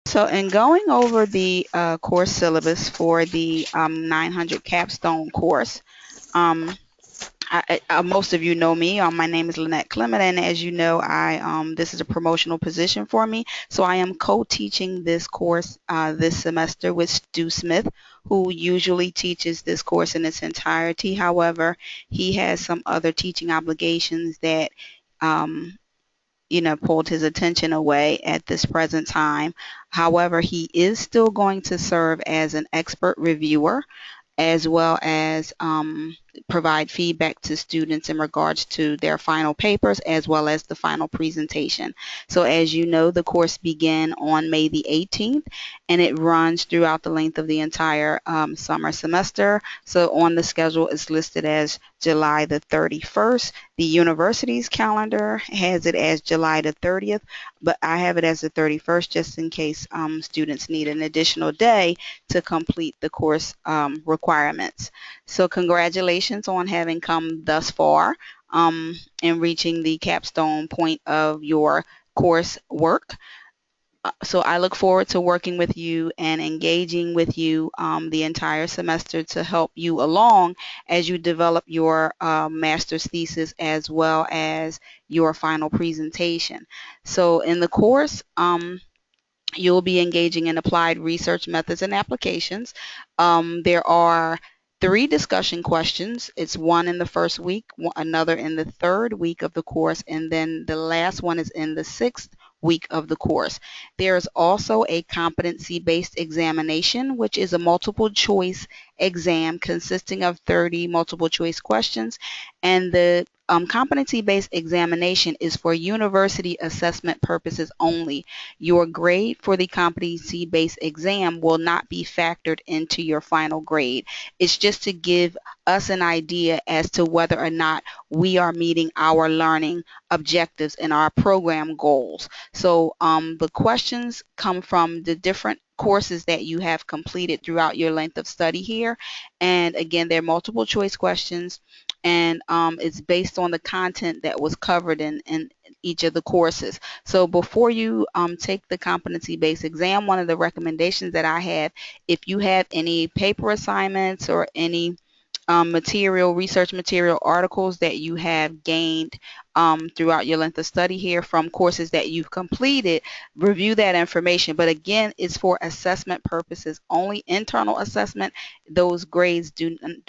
So, in going over the course syllabus for the 900 Capstone course, um, most of you know me. My name is Lynette Clement, and as you know, this is a promotional position for me. So I am co-teaching this course this semester with Stu Smith, who usually teaches this course in its entirety. However, he has some other teaching obligations that um, pulled his attention away at this present time. However, he is still going to serve as an expert reviewer as well as provide feedback to students in regards to their final papers as well as the final presentation. So as you know, the course began on May the 18th and it runs throughout the length of the entire summer semester. So on the schedule it's listed as July the 31st. The university's calendar has it as July the 30th, but I have it as the 31st just in case students need an additional day to complete the course requirements. So congratulations on having come thus far and reaching the capstone point of your course work. So I look forward to working with you and engaging with you the entire semester to help you along as you develop your master's thesis as well as your final presentation. So in the course, you'll be engaging in applied research methods and applications. There are three discussion questions. It's one in the first week, another in the third week of the course, and then the last one is in the sixth week of the course. There is also a competency-based examination, which is a multiple choice exam consisting of 30 multiple choice questions, and the competency-based examination is for university assessment purposes only. Your grade for the competency-based exam will not be factored into your final grade. It's just to give us an idea as to whether or not we are meeting our learning objectives and our program goals. So the questions come from the different courses that you have completed throughout your length of study here. And again, they're multiple choice questions and it's based on the content that was covered in each of the courses. So before you take the competency-based exam, one of the recommendations that I have, if you have any paper assignments or any research material, articles that you have gained throughout your length of study here from courses that you've completed, review that information. But again, it's for assessment purposes, only internal assessment. Those grades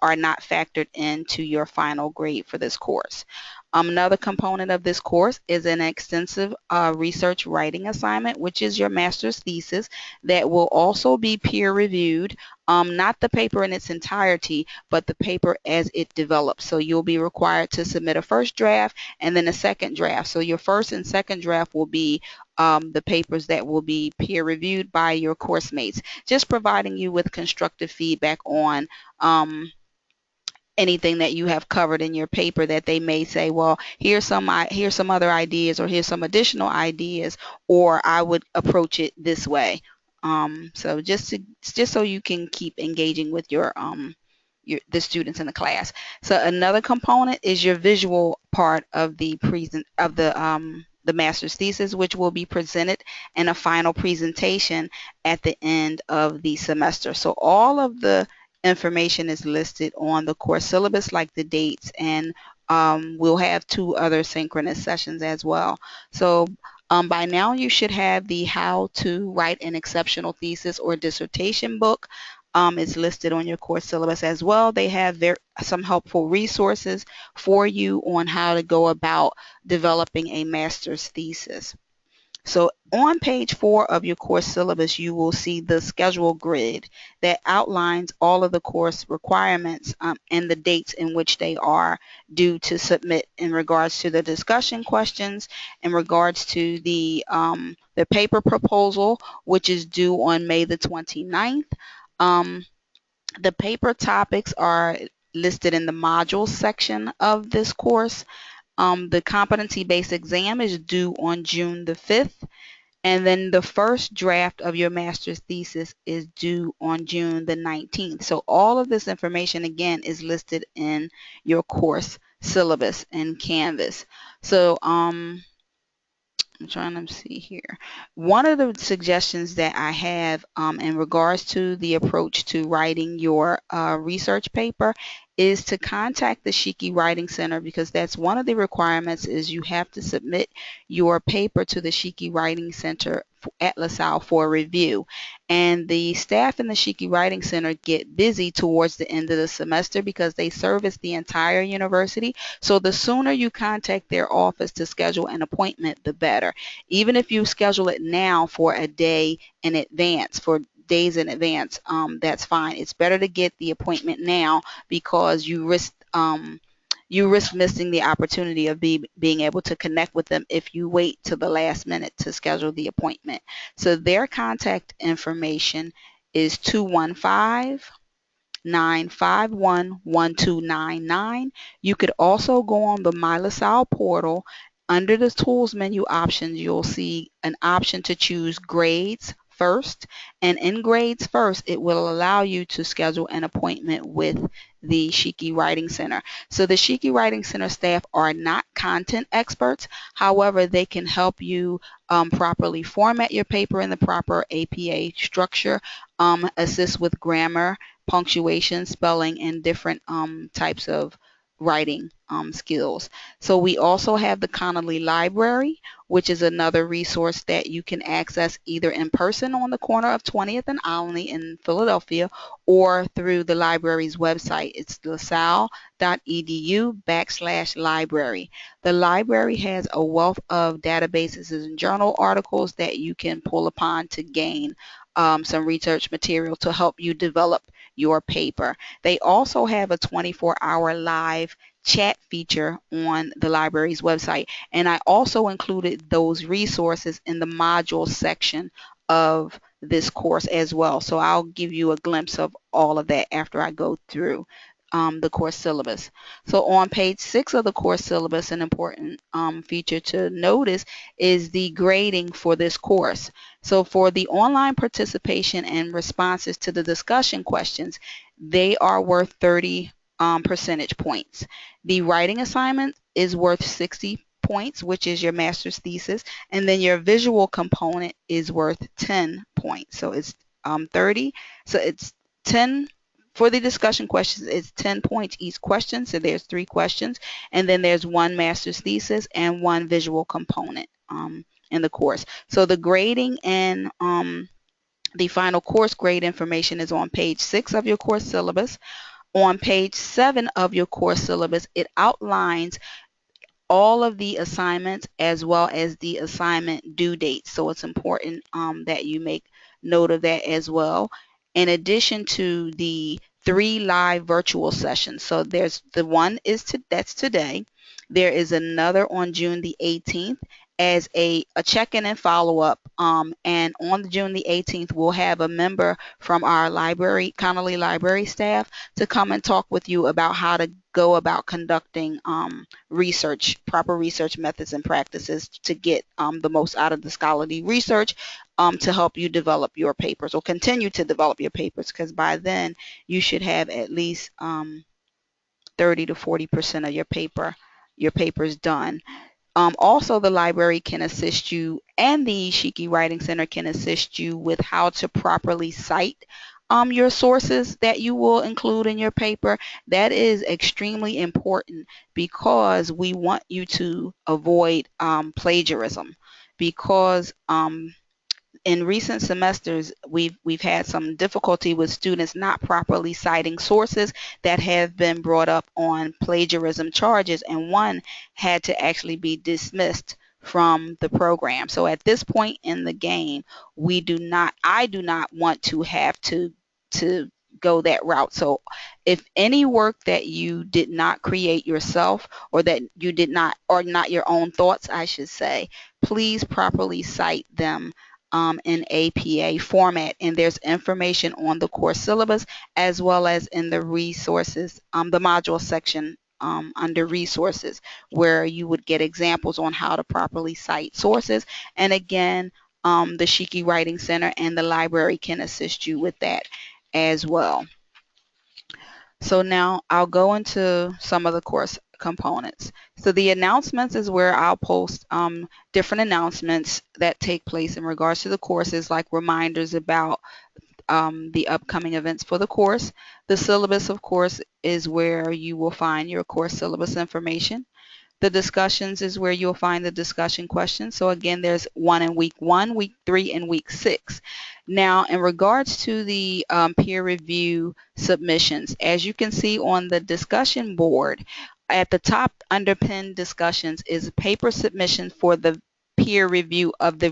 are not factored into your final grade for this course. Another component of this course is an extensive research writing assignment, which is your master's thesis that will also be peer reviewed. Not the paper in its entirety, but the paper as it develops. So you'll be required to submit a first draft and then a second draft. So your first and second draft will be the papers that will be peer reviewed by your course mates, just providing you with constructive feedback on anything that you have covered in your paper that they may say, well, here's some other ideas or here's some additional ideas, or I would approach it this way. So just so you can keep engaging with the students in the class. So another component is your visual part of the master's thesis, which will be presented in a final presentation at the end of the semester. So all of the information is listed on the course syllabus, like the dates, and we'll have two other synchronous sessions as well. So by now you should have the How to Write an Exceptional Thesis or Dissertation book. It's listed on your course syllabus as well. They have some helpful resources for you on how to go about developing a master's thesis. So on page 4 of your course syllabus, you will see the schedule grid that outlines all of the course requirements and the dates in which they are due to submit in regards to the discussion questions, in regards to the paper proposal, which is due on May the 29th. The paper topics are listed in the modules section of this course. The competency-based exam is due on June the 5th, and then the first draft of your master's thesis is due on June the 19th. So all of this information, again, is listed in your course syllabus in Canvas. So I'm trying to see here. One of the suggestions that I have in regards to the approach to writing your research paper is to contact the Shiki Writing Center, because that's one of the requirements is you have to submit your paper to the Shiki Writing Center at LaSalle for review. And the staff in the Shiki Writing Center get busy towards the end of the semester because they service the entire university. So the sooner you contact their office to schedule an appointment, the better. Even if you schedule it now for a day in advance, for days in advance, that's fine. It's better to get the appointment now because you risk missing the opportunity of being able to connect with them if you wait to the last minute to schedule the appointment. So their contact information is 215-951-1299. You could also go on the My LaSalle portal. Under the tools menu options, you'll see an option to choose grades first. And in grades first, it will allow you to schedule an appointment with the Shiki Writing Center. So the Shiki Writing Center staff are not content experts. However, they can help you properly format your paper in the proper APA structure, assist with grammar, punctuation, spelling, and different types of writing skills. So we also have the Connolly Library, which is another resource that you can access either in person on the corner of 20th and Alny in Philadelphia, or through the library's website. It's lasalle.edu/library. The library has a wealth of databases and journal articles that you can pull upon to gain some research material to help you develop your paper. They also have a 24-hour live chat feature on the library's website, and I also included those resources in the module section of this course as well. So I'll give you a glimpse of all of that after I go through the course syllabus. So on page 6 of the course syllabus, an important feature to notice is the grading for this course. So for the online participation and responses to the discussion questions, they are worth 30 percentage points. The writing assignment is worth 60 points, which is your master's thesis, and then your visual component is worth 10 points. So it's 30. So it's 10 for the discussion questions. It's 10 points each question. So there's 3 questions, and then there's 1 master's thesis and 1 visual component in the course. So the grading and the final course grade information is on page 6 of your course syllabus. On page 7 of your course syllabus, it outlines all of the assignments as well as the assignment due dates. So it's important that you make note of that as well. In addition to the 3 live virtual sessions. So there's the one that's today. There is another on June the 18th as a check-in and follow-up. And on June the 18th, we'll have a member from our library, Connolly Library staff, to come and talk with you about how to go about conducting research, proper research methods and practices to get the most out of the scholarly research to help you develop your papers or continue to develop your papers, because by then you should have at least 30 to 40% of your papers done. Also, the library can assist you, and the Shiki Writing Center can assist you with how to properly cite your sources that you will include in your paper. That is extremely important because we want you to avoid plagiarism, because in recent semesters, we've had some difficulty with students not properly citing sources that have been brought up on plagiarism charges, and one had to actually be dismissed from the program. So at this point in the game, I do not want to have to go that route. So if any work that you did not create yourself, or that you did not, or not your own thoughts, I should say, please properly cite them in APA format, and there's information on the course syllabus as well as in the resources, the module section under resources, where you would get examples on how to properly cite sources. And again, the Shiki Writing Center and the library can assist you with that as well. So now I'll go into some of the course components. So the announcements is where I'll post different announcements that take place in regards to the courses, like reminders about the upcoming events for the course. The syllabus, of course, is where you will find your course syllabus information. The discussions is where you'll find the discussion questions. So again, there's one in week 1, week 3, and week 6. Now, in regards to the peer review submissions, as you can see on the discussion board, at the top under pinned discussions is paper submission for the peer review of the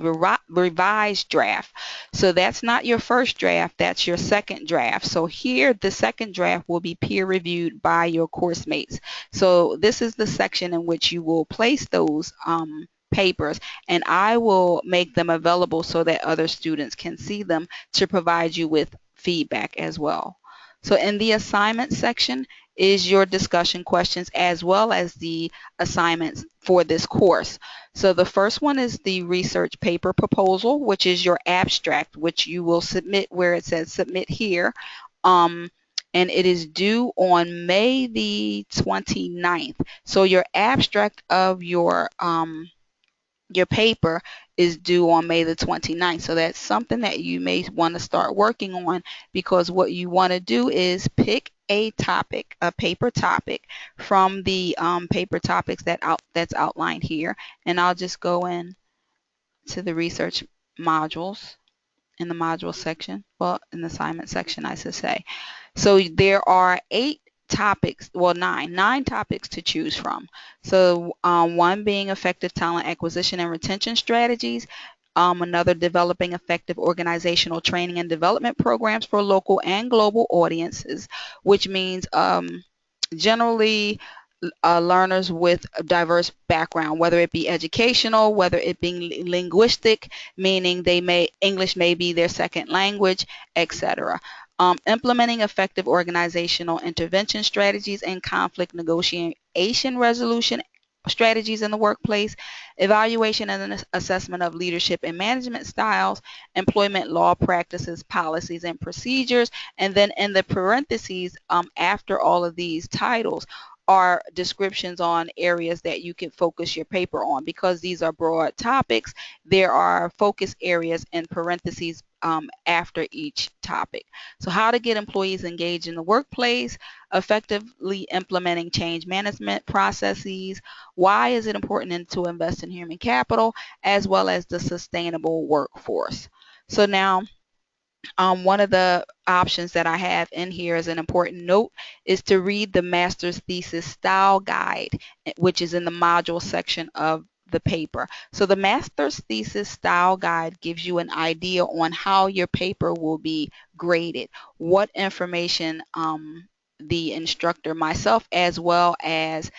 revised draft. So that's not your first draft, that's your second draft. So here, the second draft will be peer reviewed by your course mates. So this is the section in which you will place those papers, and I will make them available so that other students can see them to provide you with feedback as well. So in the assignment section is your discussion questions as well as the assignments for this course. So the first one is the research paper proposal, which is your abstract, which you will submit where it says submit here. And it is due on May the 29th. So your abstract of your paper is due on May the 29th. So that's something that you may want to start working on, because what you want to do is pick a topic, a paper topic from the paper topics that's outlined here. And I'll just go in to the research modules in the module section, well, in the assignment section, I should say. So there are 8 topics, well, nine topics to choose from. So one being effective talent acquisition and retention strategies, another developing effective organizational training and development programs for local and global audiences, which means generally learners with a diverse background, whether it be educational, whether it be linguistic, meaning English may be their second language, etc. Implementing effective organizational intervention strategies and conflict negotiation resolution strategies in the workplace, evaluation and assessment of leadership and management styles, employment law practices, policies, and procedures. And then in the parentheses, after all of these titles, are descriptions on areas that you can focus your paper on. Because these are broad topics, there are focus areas in parentheses after each topic. So how to get employees engaged in the workplace, effectively implementing change management processes, why is it important to invest in human capital, as well as the sustainable workforce. So now, one of the options that I have in here as an important note is to read the master's thesis style guide, which is in the module section of the paper. So the master's thesis style guide gives you an idea on how your paper will be graded, what information the instructor, myself, as well as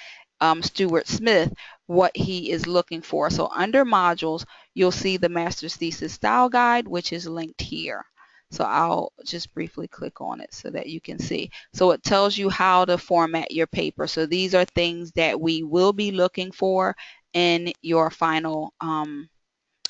Stuart Smith, what he is looking for. So under modules, you'll see the master's thesis style guide, which is linked here. So I'll just briefly click on it so that you can see. So it tells you how to format your paper. So these are things that we will be looking for in your final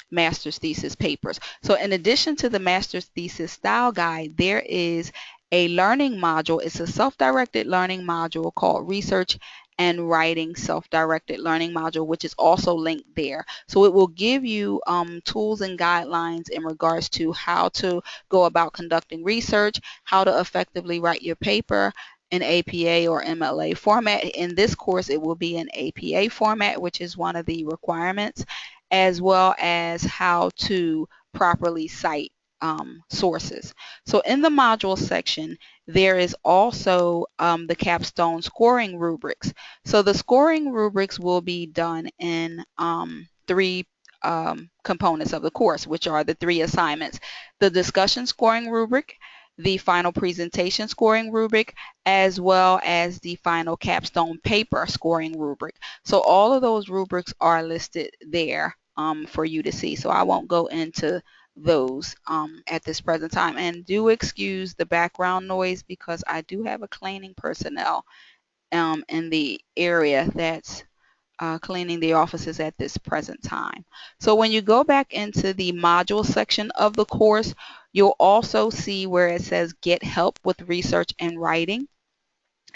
master's thesis papers. So in addition to the master's thesis style guide, there is a learning module. It's a self-directed learning module called Research and Writing Self-Directed Learning Module, which is also linked there. So it will give you tools and guidelines in regards to how to go about conducting research, how to effectively write your paper in APA or MLA format. In this course, it will be in APA format, which is one of the requirements, as well as how to properly cite sources. So in the module section, there is also the capstone scoring rubrics. So the scoring rubrics will be done in 3 components of the course, which are the 3 assignments: the discussion scoring rubric, the final presentation scoring rubric, as well as the final capstone paper scoring rubric. So all of those rubrics are listed there for you to see. So I won't go into those at this present time. And do excuse the background noise because I do have a cleaning personnel in the area that's cleaning the offices at this present time. So when you go back into the module section of the course, you'll also see where it says get help with research and writing.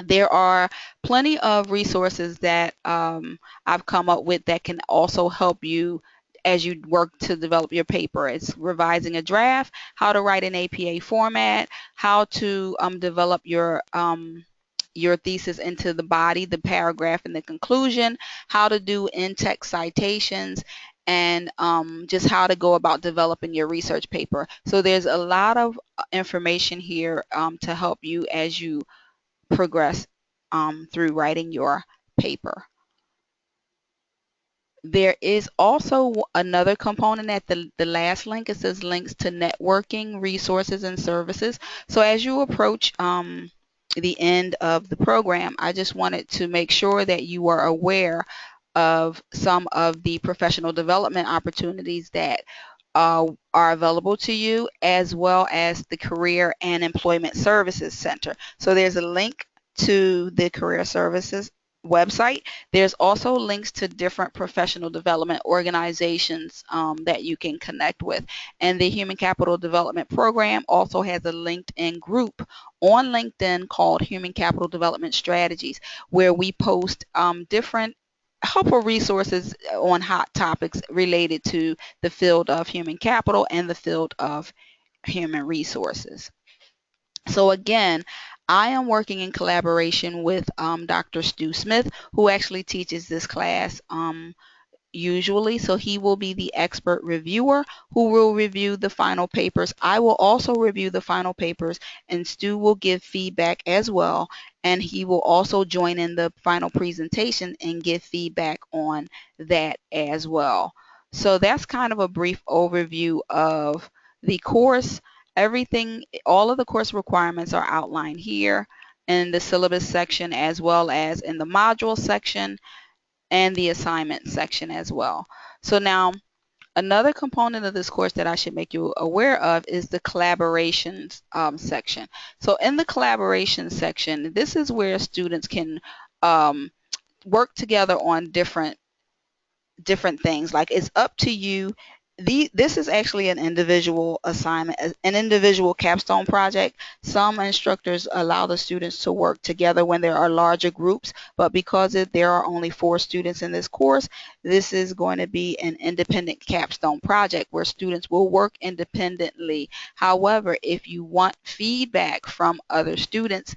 There are plenty of resources that I've come up with that can also help you as you work to develop your paper. It's revising a draft, how to write an APA format, how to develop your thesis into the body, the paragraph, and the conclusion, how to do in-text citations, and just how to go about developing your research paper. So there's a lot of information here to help you as you progress through writing your paper. There is also another component at the last link. It says links to networking, resources, and services. So as you approach the end of the program, I just wanted to make sure that you are aware of some of the professional development opportunities that are available to you, as well as the Career and Employment Services Center. So there's a link to the Career Services website. There's also links to different professional development organizations that you can connect with. And the Human Capital Development Program also has a LinkedIn group on LinkedIn called Human Capital Development Strategies, where we post different helpful resources on hot topics related to the field of human capital and the field of human resources. So again, I am working in collaboration with Dr. Stu Smith, who actually teaches this class usually. So he will be the expert reviewer who will review the final papers. I will also review the final papers, and Stu will give feedback as well. And he will also join in the final presentation and give feedback on that as well. So that's kind of a brief overview of the course. Everything, all of the course requirements are outlined here in the syllabus section as well as in the module section and the assignment section as well. So now another component of this course that I should make you aware of is the collaborations section. So in the collaboration section, this is where students can um, work together on different things. Like it's up to you. This is actually an individual assignment, an individual capstone project. Some instructors allow the students to work together when there are larger groups, but because there are only 4 students in this course, this is going to be an independent capstone project where students will work independently. However, if you want feedback from other students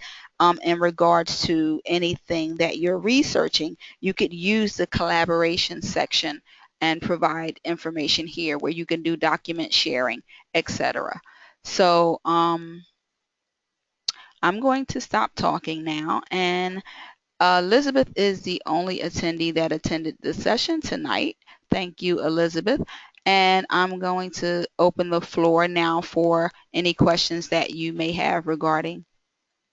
in regards to anything that you're researching, you could use the collaboration section and provide information here where you can do document sharing, etc. So I'm going to stop talking now, and Elizabeth is the only attendee that attended the session tonight. Thank you, Elizabeth. And I'm going to open the floor now for any questions that you may have regarding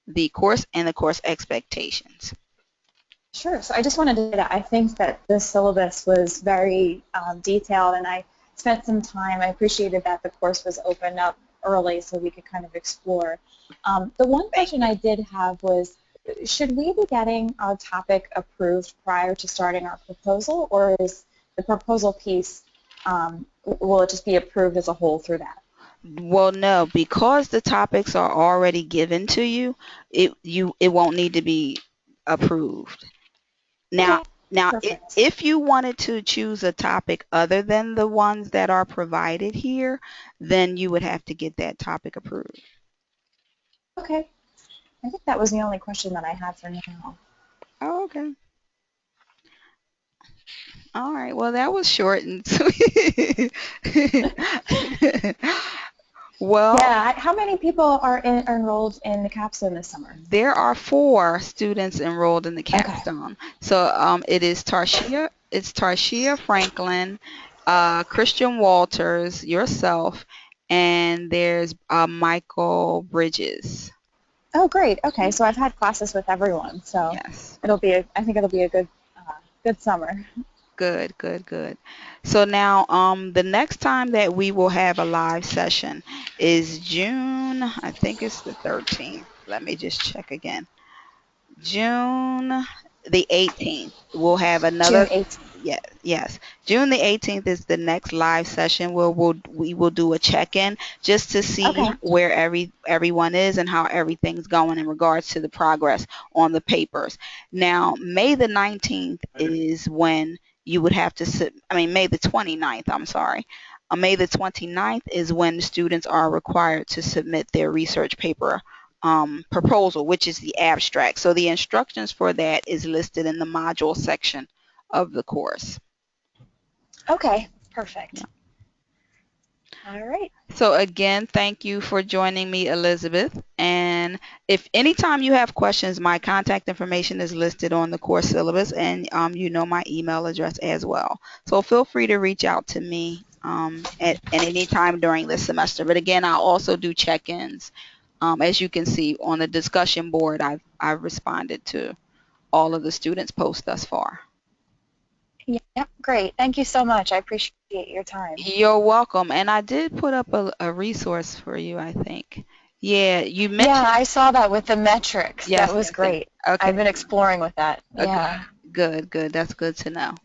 the course and the course expectations. Sure. So I just wanted to say that I think that the syllabus was very detailed, and I spent some time. I appreciated that the course was opened up early so we could kind of explore. The one question I did have was, should we be getting our topic approved prior to starting our proposal, or is the proposal piece, will it just be approved as a whole through that? Well, no, because the topics are already given to you, it won't need to be approved. Now, Okay, now perfect. if you wanted to choose a topic other than the ones that are provided here, then you would have to get that topic approved. Okay. I think that was the only question that I had for now. Oh, okay. All right. Well, that was short and sweet. Well, Yeah, how many people are enrolled in the capstone this summer? there are 4 students enrolled in the Okay. capstone. So it's Tarshia Franklin, Christian Walters, yourself, and there's Michael Bridges. Oh, great. Okay, so I've had classes with everyone, so Yes. I think it'll be a good summer. Good, good, good. So now, the next time that we will have a live session is June, I think it's the 13th. Let me just check again. June the 18th. We'll have June another, 18th. Yes, yes. June the 18th is the next live session where we will do a check-in just to see Okay. where everyone is and how everything's going in regards to the progress on the papers. Now, May the 19th is when you would have to I mean, May the 29th, I'm sorry. May the 29th is when the students are required to submit their research paper proposal, which is the abstract. So the instructions for that is listed in the module section of the course. Okay. Yeah. Perfect. All right. So again, thank you for joining me, Elizabeth. And if anytime you have questions, my contact information is listed on the course syllabus, and you know my email address as well. So feel free to reach out to me at any time during this semester. But again, I'll also do check-ins. As you can see on the discussion board, I've responded to all of the students' posts thus far. Yeah, great. Thank you so much. I appreciate your time. You're welcome. And I did put up a resource for you, I think. Yeah, you Yeah, mentioned, I saw that with the metrics. That yes, was yes, yes. great. I've Okay, been exploring with that. good, Yeah, good, good. That's good to know.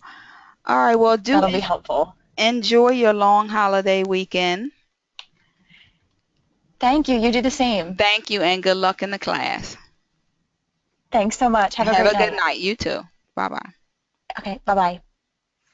All right, well, that'll be helpful. enjoy your long holiday weekend. Thank you. You do the same. Thank you, and good luck in the class. Thanks so much. Have a Have great a good night. night. You too. Bye bye. Okay, bye-bye.